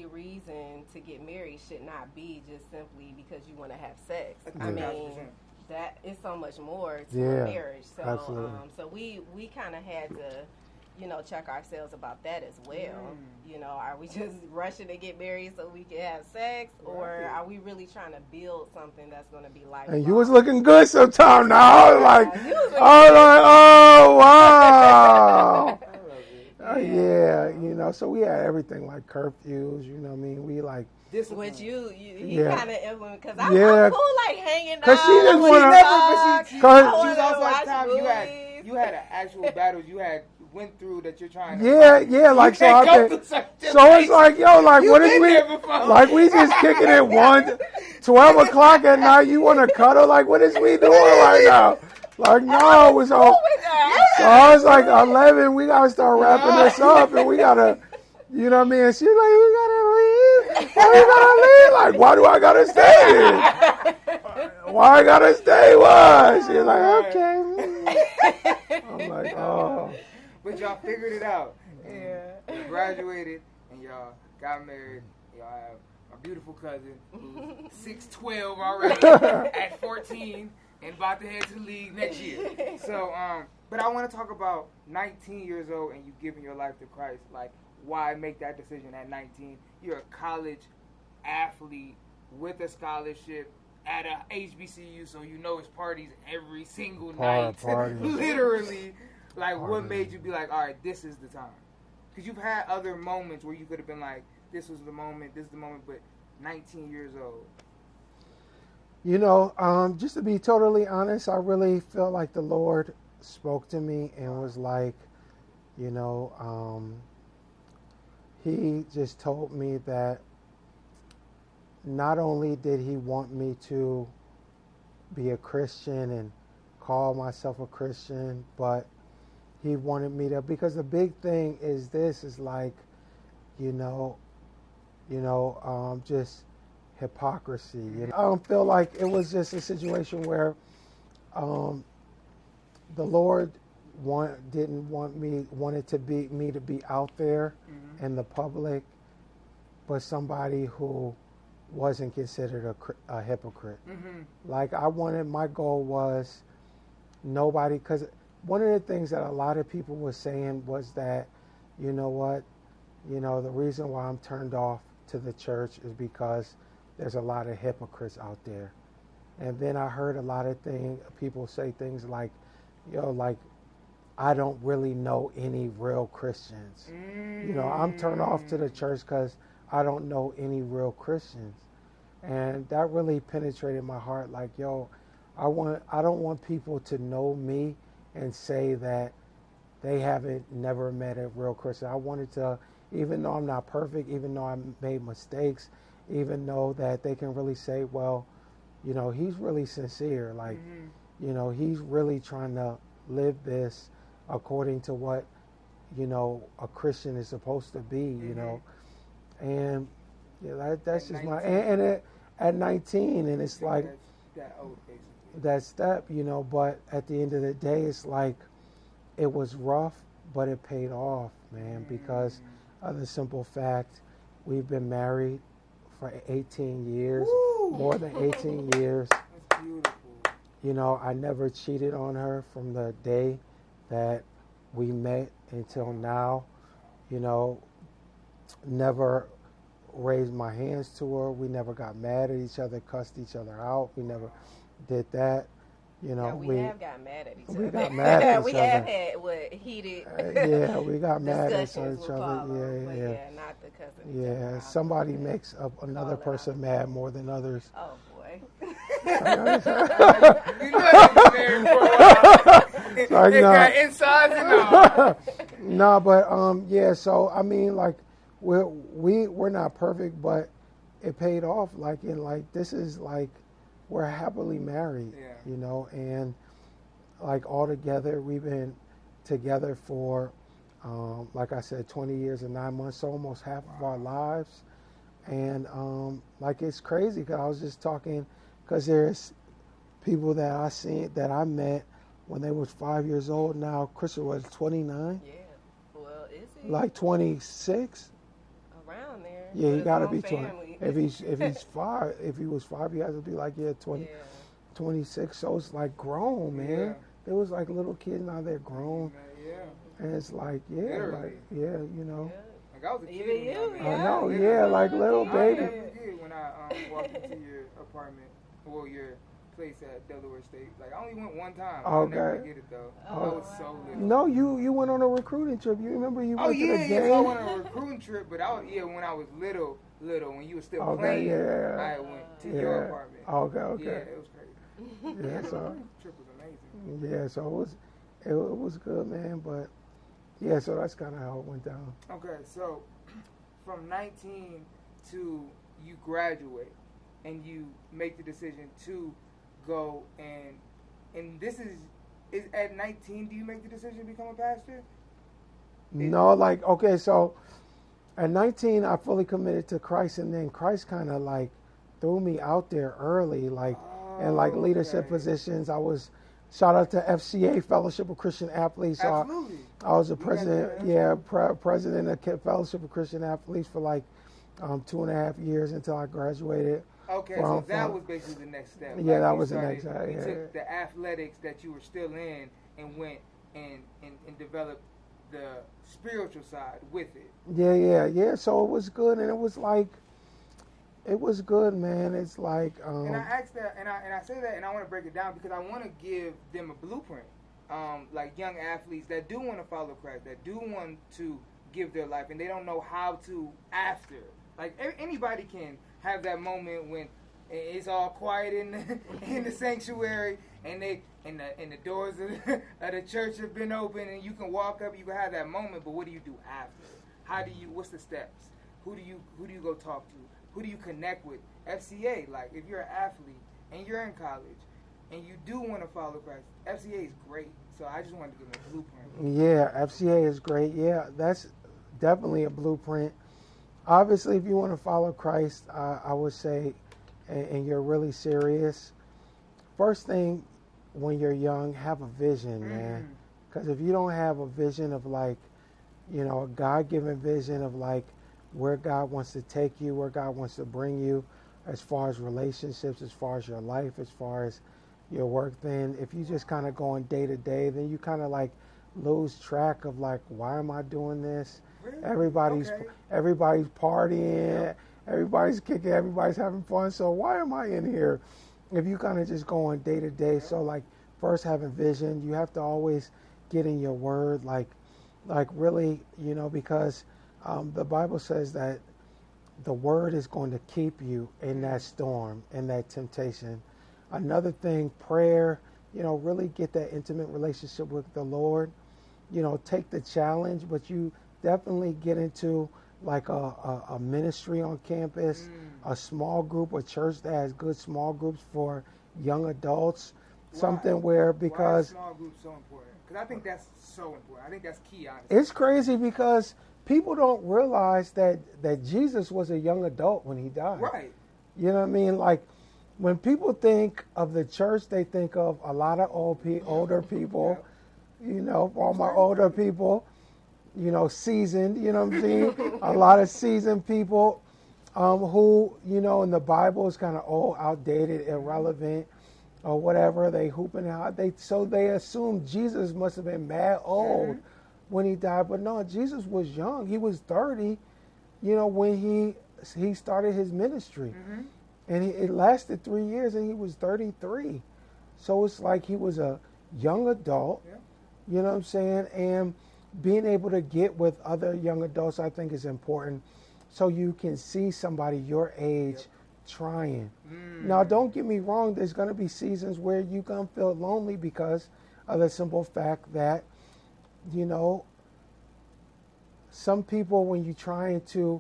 Speaker 2: reason to get married should not be just simply because you want to have sex. I mean, that is so much more to a marriage. So, so we kind of had to, you know, check ourselves about that as well. You know, are we just rushing to get married so we can have sex, or are we really trying to build something that's going to be lifelong?
Speaker 9: And you was looking good sometime now. I was like, oh wow. Yeah, you know, so we had everything like curfews, you know what I mean? We like
Speaker 2: which you kind of implement, because I'm cool like hanging out.
Speaker 9: Because she didn't want
Speaker 3: to. She was also at time you had an actual battle you had went through that you're trying to
Speaker 9: like so it's like, yo, like what is we like we just kicking it 12 o'clock at night, you want to cuddle, like what is we doing right now? Like, no, it's all. So I was like 11, we got to start wrapping this up, and we got to, you know what I mean? And she's like, we got to leave. We got to leave. Like, why do I got to stay? Why I got to stay? Why? She's like, okay. I'm like, oh.
Speaker 3: But y'all figured it out. Yeah. You graduated, and y'all got married. Y'all have a beautiful cousin who's 6'12" already at 14. And about to head to the league next year. So, but I want to talk about 19 years old and you giving your life to Christ. Like, why make that decision at 19? You're a college athlete with a scholarship at a HBCU, so you know it's parties every single night. Literally. Like, what made you be like, all right, this is the time? Because you've had other moments where you could have been like, this was the moment, this is the moment, but 19 years old.
Speaker 9: You know, just to be totally honest, I really felt like the Lord spoke to me and was like, you know, he just told me that not only did he want me to be a Christian and call myself a Christian, but he wanted me to, because the big thing is this, is like, just hypocrisy. You know? I don't feel like it was just a situation where the Lord wanted to be me to be out there in the public, but somebody who wasn't considered a hypocrite. Like my goal was nobody, because one of the things that a lot of people were saying was that, you know what, the reason why I'm turned off to the church is because there's a lot of hypocrites out there. And then I heard a lot of people say things like, like, I don't really know any real Christians. I'm turned off to the church because I don't know any real Christians. And that really penetrated my heart. Like, I don't want people to know me and say that they never met a real Christian. I wanted to, even though I'm not perfect, even though I made mistakes, even though that they can really say, well, he's really sincere. Like, he's really trying to live this according to what, a Christian is supposed to be, And that's just my, and at 19, and it's like, that step, but at the end of the day, it's like, it was rough, but it paid off, man, because of the simple fact we've been married for 18 years, more than 18 years.
Speaker 3: That's beautiful.
Speaker 9: I never cheated on her from the day that we met until now. Never raised my hands to her. We never got mad at each other, cussed each other out. We never did that. You know,
Speaker 2: Yeah, we have got mad at each other.
Speaker 9: We got mad at each
Speaker 2: we
Speaker 9: other.
Speaker 2: have had heated
Speaker 9: yeah, we got mad at each
Speaker 2: discussions with
Speaker 9: other.
Speaker 2: Paulo, but
Speaker 9: Yeah.
Speaker 2: yeah, not the cussing each other
Speaker 9: Yeah,
Speaker 2: out.
Speaker 9: somebody makes another person mad more than others.
Speaker 2: Oh boy.
Speaker 3: You know you've been married for a while. They got insides and all.
Speaker 9: No, but yeah. So I mean, like, we're not perfect, but it paid off. Like, in like this is like we're happily married.
Speaker 3: Yeah.
Speaker 9: You know, and like all together, we've been together for, like I said, 20 years and 9 months, so almost half of our lives. And like it's crazy because I was just talking, because there's people that I met when they was 5 years old. Now Christopher was 29.
Speaker 2: Yeah. Well, is he?
Speaker 9: Like 26.
Speaker 2: Around there.
Speaker 9: Yeah, he
Speaker 2: With
Speaker 9: got to
Speaker 2: his
Speaker 9: be
Speaker 2: own
Speaker 9: 20.
Speaker 2: family.
Speaker 9: If he's 5, if he was 5, he has to be like 20,
Speaker 2: Yeah.
Speaker 9: 26. So it's like grown, man.
Speaker 3: Yeah.
Speaker 9: There was like little kids, now they're grown,
Speaker 3: Yeah.
Speaker 9: and it's like
Speaker 3: Literally.
Speaker 9: you know.
Speaker 2: Yeah.
Speaker 3: Like I was a kid.
Speaker 2: Even you,
Speaker 3: when
Speaker 9: I
Speaker 2: yeah.
Speaker 9: know, yeah, like little
Speaker 3: I
Speaker 9: baby.
Speaker 3: never forget when I walked into your apartment, or your place at Delaware State. Like I only went one time. I'll never
Speaker 9: Okay.
Speaker 3: forget it though.
Speaker 2: Oh,
Speaker 3: I was so little.
Speaker 9: No, you went on a recruiting trip. You remember you
Speaker 3: Oh
Speaker 9: went to the
Speaker 3: yeah,
Speaker 9: game?
Speaker 3: yeah. So I went on a recruiting trip, but I was when I was little, when you were still
Speaker 9: Okay,
Speaker 3: playing.
Speaker 9: yeah.
Speaker 3: I went to your
Speaker 9: Yeah.
Speaker 3: apartment.
Speaker 9: Okay.
Speaker 3: Yeah, it was crazy.
Speaker 9: Yeah,
Speaker 3: The
Speaker 9: so
Speaker 3: trip was amazing.
Speaker 9: yeah, so it was good, man. But yeah, so that's kind of how it went down.
Speaker 3: Okay, so from 19 to you graduate and you make the decision to go and this is at 19, do you make the decision to become a pastor?
Speaker 9: No, like, okay, so at 19, I fully committed to Christ, and then Christ kind of like threw me out there early, like in like leadership positions. I was, shout out to FCA, Fellowship of Christian Athletes. So
Speaker 3: Absolutely.
Speaker 9: I was a
Speaker 3: You
Speaker 9: president,
Speaker 3: got that,
Speaker 9: president of Fellowship of Christian Athletes for like 2.5 years until I graduated.
Speaker 3: Okay, so that was basically the next step.
Speaker 9: Yeah,
Speaker 3: Like,
Speaker 9: that
Speaker 3: you
Speaker 9: was the
Speaker 3: started-
Speaker 9: next step,
Speaker 3: You
Speaker 9: yeah.
Speaker 3: took the athletics that you were still in and went and developed the spiritual side with it.
Speaker 9: Yeah. So it was good, and it was like, it was good, man. It's like,
Speaker 3: And I asked that, and I say that, and I want to break it down because I want to give them a blueprint, like young athletes that do want to follow Christ, that do want to give their life, and they don't know how to after. Like anybody can have that moment when it's all quiet in the sanctuary, and the doors of the church have been open, and you can walk up, you can have that moment. But what do you do after? What's the steps? Who do you go talk to? Who do you connect with? FCA, like if you're an athlete and you're in college and you do want to follow Christ, FCA is great. So I just wanted to give them a blueprint.
Speaker 9: Yeah, FCA is great. Yeah, that's definitely a blueprint. Obviously, if you want to follow Christ, I would say, and you're really serious, first thing when you're young, have a vision, man. Because if you don't have a vision of like, a God-given vision of like where God wants to take you, where God wants to bring you, as far as relationships, as far as your life, as far as your work, then if you just kind of going day to day, then you kind of like lose track of like, why am I doing this?
Speaker 3: Really?
Speaker 9: Everybody's partying, everybody's kicking, everybody's having fun. So why am I in here? If you kind of just going day to day, so like first having vision, you have to always get in your word, like really, because the Bible says that the word is going to keep you in that storm, in that temptation. Another thing, prayer, really get that intimate relationship with the Lord. Take the challenge, but you definitely get into like a ministry on campus, a small group, a church that has good small groups for young adults. Something where, because
Speaker 3: why are small groups so important? Because I think that's so important. I think that's key, honestly.
Speaker 9: it's crazy because people don't realize that Jesus was a young adult when he died.
Speaker 3: Right.
Speaker 9: You know what I mean? Like when people think of the church, they think of a lot of older people. All my older people, seasoned. You know what I'm saying? A lot of seasoned people who, in the Bible is kind of old, outdated, irrelevant, or whatever. They hooping out. So they assume Jesus must have been mad old when he died, but no, Jesus was young. He was 30, when he started his ministry, and it lasted 3 years, and he was 33. So it's like he was a young adult, you know what I'm saying? And being able to get with other young adults, I think, is important. So you can see somebody your age trying. Now, don't get me wrong. There's going to be seasons where you're going to feel lonely because of the simple fact that, you know, some people, when you're trying to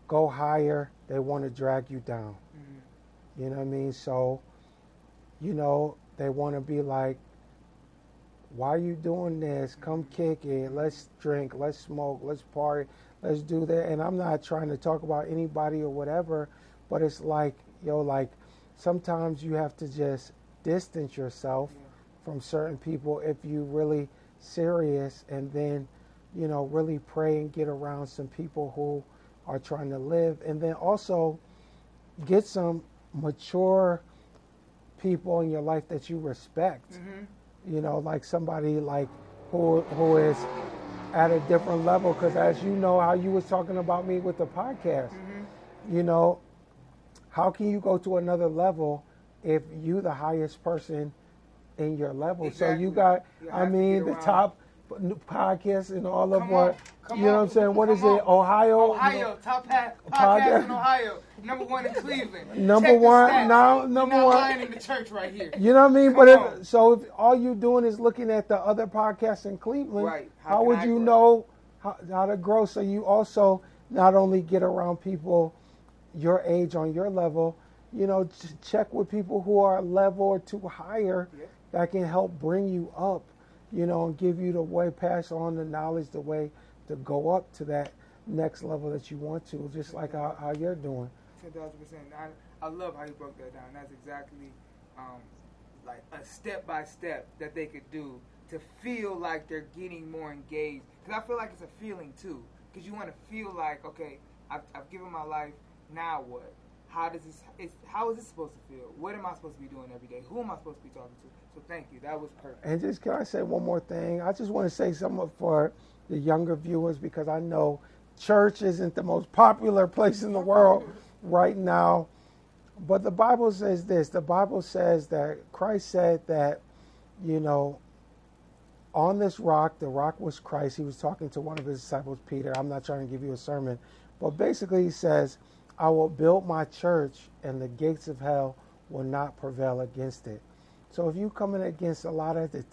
Speaker 9: go higher, they want to drag you down. You know what I mean? So, you know, they want to be like, why are you doing this? Come kick it. Let's drink. Let's smoke. Let's party. Let's do that. And I'm not trying to talk about anybody or whatever, but it's like, like sometimes you have to just distance yourself from certain people if you really serious, and then, you know, really pray and get around some people who are trying to live. And then also get some mature people in your life that you respect. You know, like somebody like who is at a different level, because as you know, how you was talking about me with the podcast, you know, how can you go to another level if you the highest person in your level?
Speaker 3: Exactly.
Speaker 9: So you got, I mean, the top podcasts and all of what, you know what I'm saying? What is it? Ohio?
Speaker 3: Ohio, top podcast in Ohio. Number one in Cleveland.
Speaker 9: Number one, now number one.
Speaker 3: Lying in the church right here.
Speaker 9: You know what I mean? But if all you're doing is looking at the other podcasts in Cleveland,
Speaker 3: Right.
Speaker 9: how would you know how to grow? So you also not only get around people your age on your level, you know, check with people who are a level or two higher that can help bring you up, you know, and give you the way, pass on the knowledge, the way to go up to that next level that you want to, just like how you're doing.
Speaker 3: 10,000%. I love how you broke that down. That's exactly like a step by step that they could do to feel like they're getting more engaged. Because I feel like it's a feeling too. Because you want to feel like, okay, I've given my life. Now what? How is this supposed to feel? What am I supposed to be doing every day? Who am I supposed to be talking to? So thank you. That was perfect.
Speaker 9: And just, can I say one more thing? I just want to say something for the younger viewers, because I know church isn't the most popular place in the world right now. But the Bible says this. The Bible says that Christ said that, you know, on this rock, the rock was Christ. He was talking to one of his disciples, Peter. I'm not trying to give you a sermon. But basically he says, I will build my church and the gates of hell will not prevail against it. So if you coming against a lot of the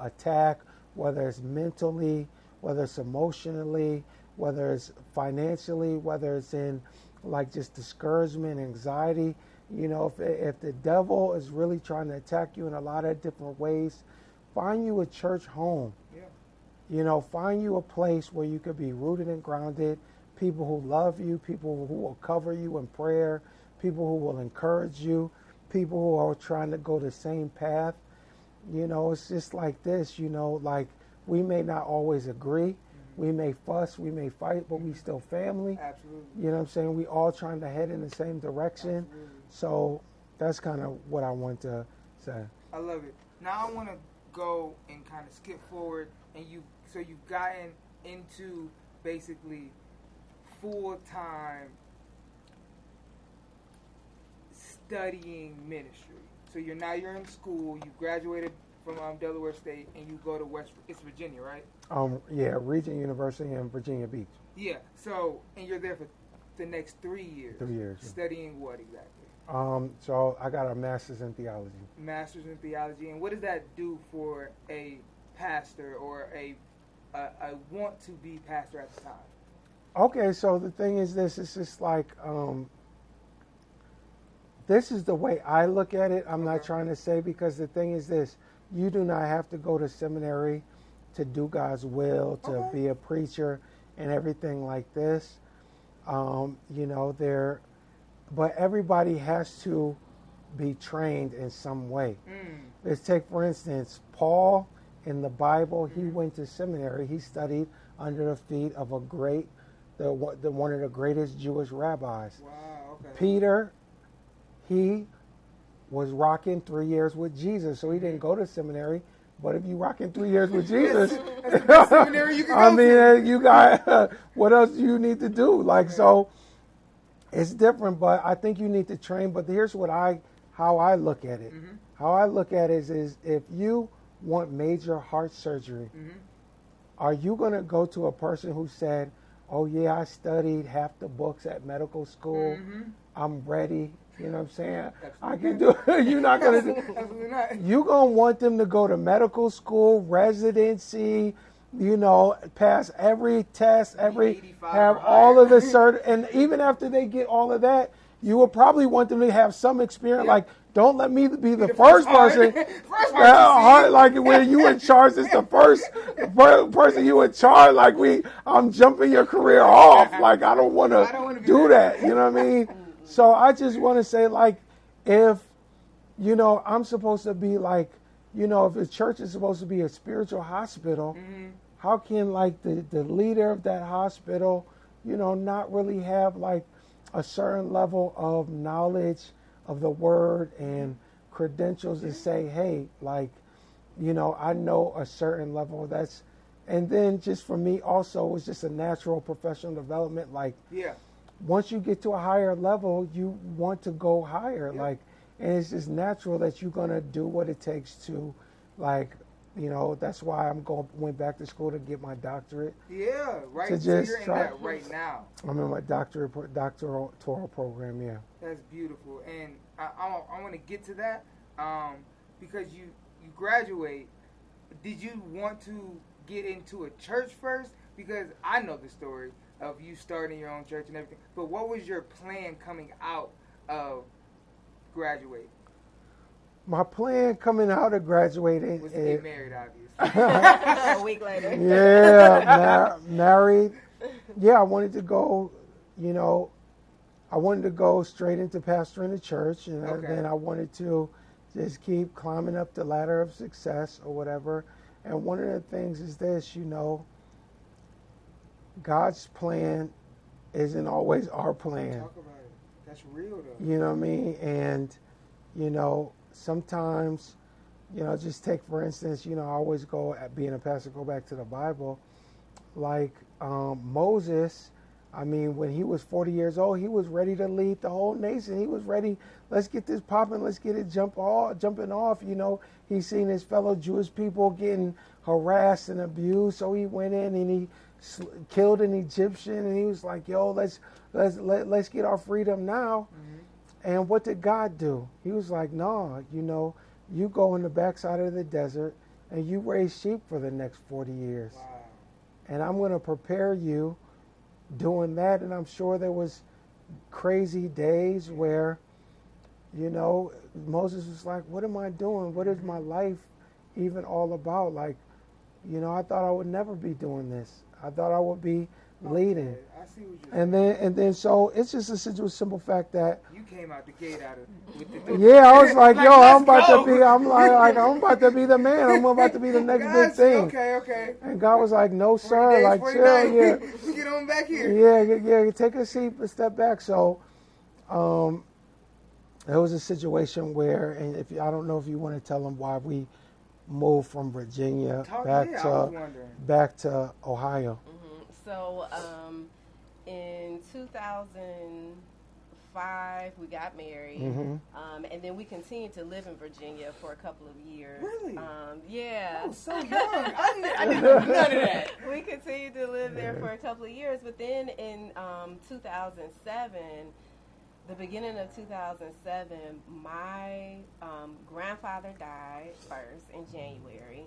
Speaker 9: attack, whether it's mentally, whether it's emotionally, whether it's financially, whether it's in like just discouragement, anxiety, you know, if the devil is really trying to attack you in a lot of different ways, find you a church home. You know, find you a place where you could be rooted and grounded, people who love you, people who will cover you in prayer, people who will encourage you, people who are trying to go the same path. You know, it's just like this, you know, like we may not always agree. We may fuss, we may fight, but we still family.
Speaker 3: Absolutely.
Speaker 9: You know what I'm saying? We all trying to head in the same direction.
Speaker 3: Absolutely.
Speaker 9: So that's kind of what I want to say.
Speaker 3: I love it. Now I want to go and kind of skip forward, and you've gotten into basically full-time studying ministry. So you're in school, you graduated from Delaware State, and you go to it's Virginia, right?
Speaker 9: Yeah, Regent University in Virginia Beach.
Speaker 3: Yeah. So, and you're there for the next 3 years.
Speaker 9: 3 years.
Speaker 3: Studying what exactly?
Speaker 9: So I got a master's in theology.
Speaker 3: Master's in theology, and what does that do for a pastor or a want to be pastor at the time?
Speaker 9: Okay, so the thing is this, it's just like, this is the way I look at it. I'm not trying to say, because the thing is this, you do not have to go to seminary to do God's will, to be a preacher and everything like this. You know, but everybody has to be trained in some way. Let's take, for instance, Paul in the Bible. He went to seminary. He studied under the feet of one of the greatest Jewish rabbis.
Speaker 3: Wow, okay.
Speaker 9: Peter, he was rocking 3 years with Jesus, so he didn't go to seminary. But if you rocking 3 years with Jesus,
Speaker 3: that's the best seminary you can
Speaker 9: I
Speaker 3: go
Speaker 9: mean, you got what else do you need to do? Like, so it's different, but I think you need to train. But here's what I how I look at it.
Speaker 3: Mhm.
Speaker 9: How I look at it is if you want major heart surgery,
Speaker 3: Mhm.
Speaker 9: are you going to go to a person who said, oh, yeah, I studied half the books at medical school.
Speaker 3: Mhm.
Speaker 9: I'm ready. You know what I'm saying? I
Speaker 3: Absolutely
Speaker 9: can do it. You're not going to do
Speaker 3: Absolutely not.
Speaker 9: You're going to want them to go to medical school, residency, pass every test,
Speaker 3: 85
Speaker 9: have
Speaker 3: or
Speaker 9: all
Speaker 3: higher.
Speaker 9: of the cert. And even after they get all of that, you will probably want them to have some experience.
Speaker 3: Yeah.
Speaker 9: Like, don't let me be the
Speaker 3: the
Speaker 9: first
Speaker 3: first hard-
Speaker 9: person.
Speaker 3: first hard to see.
Speaker 9: Like where you in charge is the first person you in charge. Like I'm jumping your career off. Like I don't want
Speaker 3: I don't wanna
Speaker 9: to
Speaker 3: be
Speaker 9: do
Speaker 3: that.
Speaker 9: that. You know what I mean? So I just want to say, like, if I'm supposed to be like, if the church is supposed to be a spiritual hospital, how can like the leader of that hospital, not really have like a certain level of knowledge of the word and credentials to say, hey, like, I know a certain level. And then just for me also, it's just a natural professional development. Like,
Speaker 3: Yeah.
Speaker 9: once you get to a higher level, you want to go higher.
Speaker 3: Yeah.
Speaker 9: Like, and it's just natural that you're going to do what it takes to, like, that's why went back to school to get my doctorate.
Speaker 3: Yeah, right.
Speaker 9: To
Speaker 3: So
Speaker 9: just
Speaker 3: you're in
Speaker 9: try-
Speaker 3: that right now.
Speaker 9: I'm in my doctoral program, yeah.
Speaker 3: That's beautiful, and I want to get to that because you graduate. Did you want to get into a church first? Because I know the story of you starting your own church and everything. But what was your plan coming out of graduating?
Speaker 9: My plan coming out of graduating
Speaker 3: Was to get married, obviously.
Speaker 2: A week later.
Speaker 9: Yeah, married. Yeah, I wanted to go, I wanted to go straight into pastoring the church, and
Speaker 3: Okay.
Speaker 9: then I wanted to just keep climbing up the ladder of success or whatever. And one of the things is this, God's plan isn't always our plan.
Speaker 3: Talk about it. That's real, though.
Speaker 9: You know what I mean? And, sometimes, just take, for instance, I always go, at being a pastor, go back to the Bible. Like Moses, I mean, when he was 40 years old, he was ready to lead the whole nation. He was ready, let's get this popping, let's get it jumping off. He seen his fellow Jewish people getting harassed and abused, so he went in and he killed an Egyptian, and he was like, yo, let's get our freedom now.
Speaker 3: Mm-hmm.
Speaker 9: And what did God do? He was like, no, you go in the backside of the desert and you raise sheep for the next 40 years.
Speaker 3: Wow.
Speaker 9: And I'm going to prepare you doing that. And I'm sure there was crazy days where, Moses was like, what am I doing? What is my life even all about? Like, I thought I would never be doing this. I thought I would be leading.
Speaker 3: Okay, I see what you're saying.
Speaker 9: And then so it's just a simple fact that,
Speaker 3: You came out the gate with the
Speaker 9: yeah, I was like, yo,
Speaker 3: let's
Speaker 9: I'm about
Speaker 3: go.
Speaker 9: to be, I'm about to be the man. I'm about to be the next big
Speaker 3: Gotcha.
Speaker 9: thing.
Speaker 3: Okay.
Speaker 9: And God was like, no,
Speaker 3: 40
Speaker 9: sir,
Speaker 3: days,
Speaker 9: like,
Speaker 3: 40
Speaker 9: chill,
Speaker 3: nights.
Speaker 9: yeah.
Speaker 3: Get on back here.
Speaker 9: Yeah, take a seat, step back. So, there was a situation where, and I don't know if you want to tell them why we moved from Virginia
Speaker 3: I was wondering.
Speaker 9: back to Ohio.
Speaker 2: So, in 2005, we got married, and then we continued to live in Virginia for a couple of years.
Speaker 3: Really?
Speaker 2: Yeah.
Speaker 3: I was so young. I didn't know none of that.
Speaker 2: We continued to live there for a couple of years, but then in 2007, the beginning of 2007, my grandfather died first in January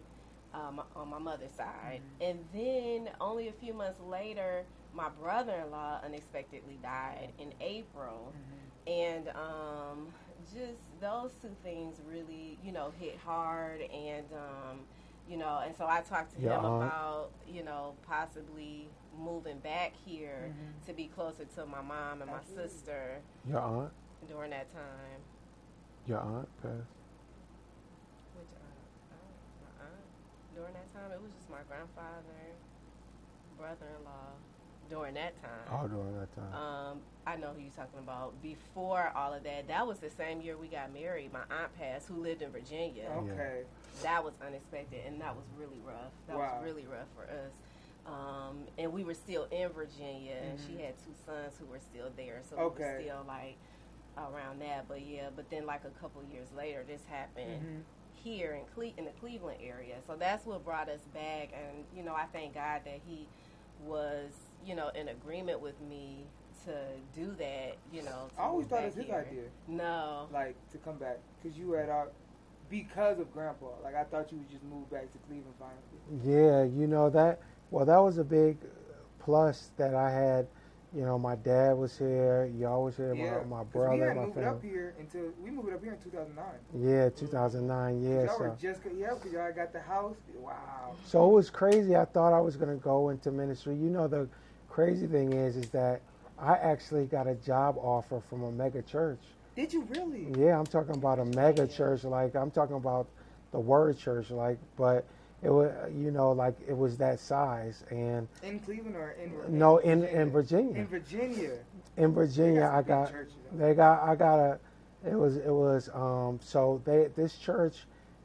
Speaker 2: on my mother's side. And then only a few months later, my brother-in-law unexpectedly died in April. And just those two things really, hit hard. And, and so I talked to him about, possibly moving back here to be closer to my mom and my sister.
Speaker 9: Your aunt?
Speaker 2: During that time.
Speaker 9: Your aunt passed?
Speaker 2: Which my aunt? During that time, it was just my grandfather, brother-in-law. During that time.
Speaker 9: Oh, during that time.
Speaker 2: I know who you're talking about. Before all of that, that was the same year we got married. My aunt passed, who lived in Virginia.
Speaker 3: Okay.
Speaker 2: That was unexpected, and that was really rough. That was really rough for us. And we were still in Virginia, and she had two sons who were still there. So we were still like, around that. But yeah, but then like a couple years later, this happened here in the Cleveland area. So that's what brought us back. And, you know, I thank God that he was, you know, in agreement with me to do that, you know.
Speaker 3: I always thought it was his idea.
Speaker 2: No.
Speaker 3: Like, to come back. Because you had because of Grandpa. Like, I thought you would just move back to Cleveland finally.
Speaker 9: Yeah, you know, that was a big plus that I had. You know, my dad was here. Y'all was here. My brother,
Speaker 3: we
Speaker 9: my
Speaker 3: moved
Speaker 9: family.
Speaker 3: up here we moved up here in 2009.
Speaker 9: Yeah, 2009. Yeah,
Speaker 3: y'all were just because y'all got the house. Wow.
Speaker 9: So it was crazy. I thought I was gonna go into ministry. You know, the crazy thing is that I actually got a job offer from a mega church.
Speaker 3: Did you really?
Speaker 9: Yeah, I'm talking about a mega church. Like, I'm talking about the Word Church. Like, but it was, you know, like it was that size. And
Speaker 3: in Cleveland or in
Speaker 9: Virginia.
Speaker 3: In Virginia.
Speaker 9: In Virginia, this church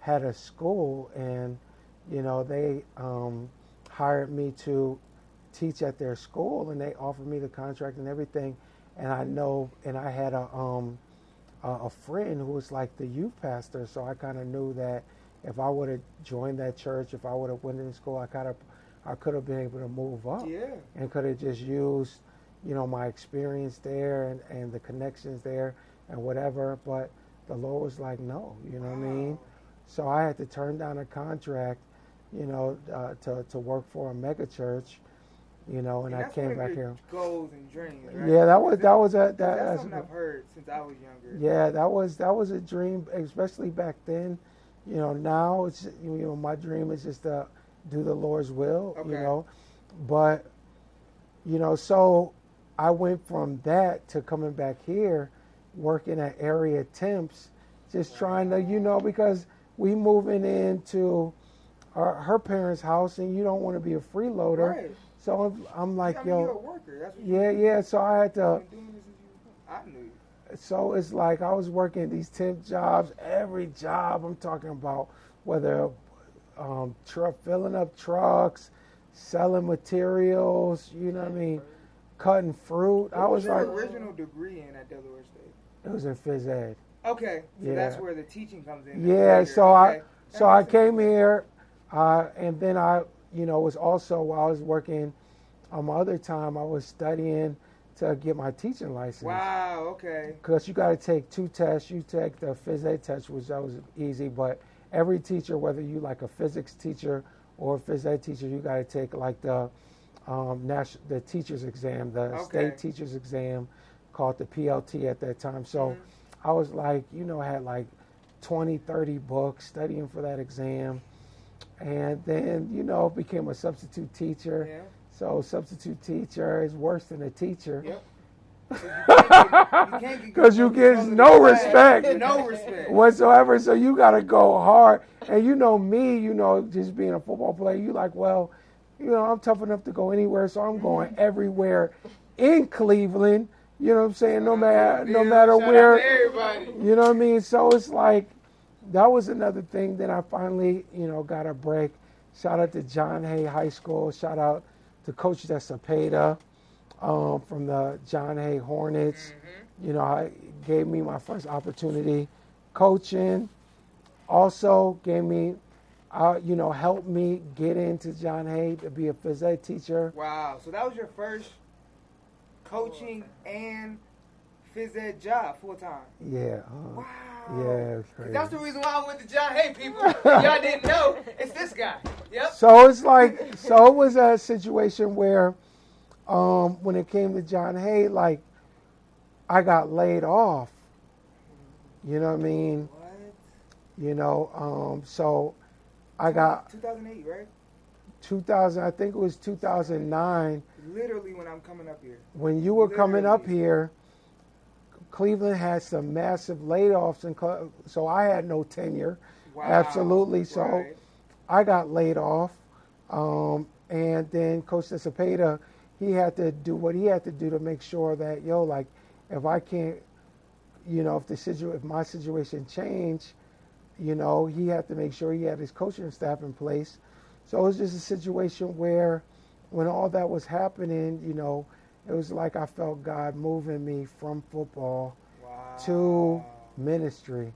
Speaker 9: had a school, and you know, they hired me to teach at their school, and they offered me the contract and everything. And I had a friend who was like the youth pastor, so I kind of knew that if I would have joined that church, if I would have went to school, I could have been able to move up, and could have just used, you know, my experience there and the connections there and whatever. But the Lord was like, no, you know what I mean? So I had to turn down a contract, you know, to work for a mega church, you know, and I came back here.
Speaker 3: Goals and dreams, right?
Speaker 9: Yeah, that's
Speaker 3: something I've heard since I was younger.
Speaker 9: Yeah, that was a dream, especially back then. You know, now it's, you know, my dream is just to do the Lord's will, you know. But, you know, so I went from that to coming back here, working at area temps, just trying to, you know, because we moving into her parents' house, and you don't want to be a freeloader.
Speaker 3: Right.
Speaker 9: So I'm like,
Speaker 3: you're a worker. That's what
Speaker 9: yeah. So I had to.
Speaker 3: I knew.
Speaker 9: So it's like I was working these temp jobs, every job I'm talking about, whether filling up trucks, selling materials, you know what I mean, cutting fruit.
Speaker 3: What was your original degree in at Delaware State?
Speaker 9: It was in phys ed.
Speaker 3: Okay, so that's where the teaching comes in.
Speaker 9: Yeah,
Speaker 3: later.
Speaker 9: so I came here, and then I, you know, was also, while I was working on my other time, I was studying to get my teaching license.
Speaker 3: Wow, okay.
Speaker 9: Because you got to take 2 tests. You take the phys ed test, which that was easy, but every teacher, whether you like a physics teacher or a phys ed teacher, you got to take like the teacher's exam, the state teacher's exam, called the PLT at that time. So I was like, you know, I had like 20, 30 books studying for that exam. And then, you know, became a substitute teacher.
Speaker 3: Yeah.
Speaker 9: So substitute teacher is worse than a teacher.
Speaker 3: Yep.
Speaker 9: Because you get no respect.
Speaker 3: No respect.
Speaker 9: Whatsoever. So you got to go hard. And you know me, you know, just being a football player, you like, well, you know, I'm tough enough to go anywhere, so I'm going everywhere in Cleveland. You know what I'm saying? No matter where. You know what I mean? So it's like, that was another thing that I finally, you know, got a break. Shout out to John Hay High School. Shout out to Coach Cepeda from the John Hay Hornets. You know, gave me my first opportunity coaching. Also gave me, you know, helped me get into John Hay to be a phys ed teacher.
Speaker 3: Wow. So that was your first coaching and phys ed job full time.
Speaker 9: Yeah.
Speaker 3: Wow.
Speaker 9: Yeah, it's crazy.
Speaker 3: That's the reason why I went to John Hay, people. Y'all didn't know. It's this guy. Yep.
Speaker 9: So it's like, so it was a situation where when it came to John Hay, like, I got laid off. You know what I mean?
Speaker 3: What?
Speaker 9: You know, so I got
Speaker 3: 2008, right?
Speaker 9: 2000, I think it was 2009.
Speaker 3: Literally when I'm coming up here.
Speaker 9: When you were coming up here, Cleveland had some massive layoffs, and so I had no tenure.
Speaker 3: Wow.
Speaker 9: Absolutely. So I got laid off, and then Coach Cepeda, he had to do what he had to do to make sure that, like, if I can't, you know, if my situation changed, you know, he had to make sure he had his coaching staff in place. So it was just a situation where, when all that was happening, you know, it was like I felt God moving me from football to ministry.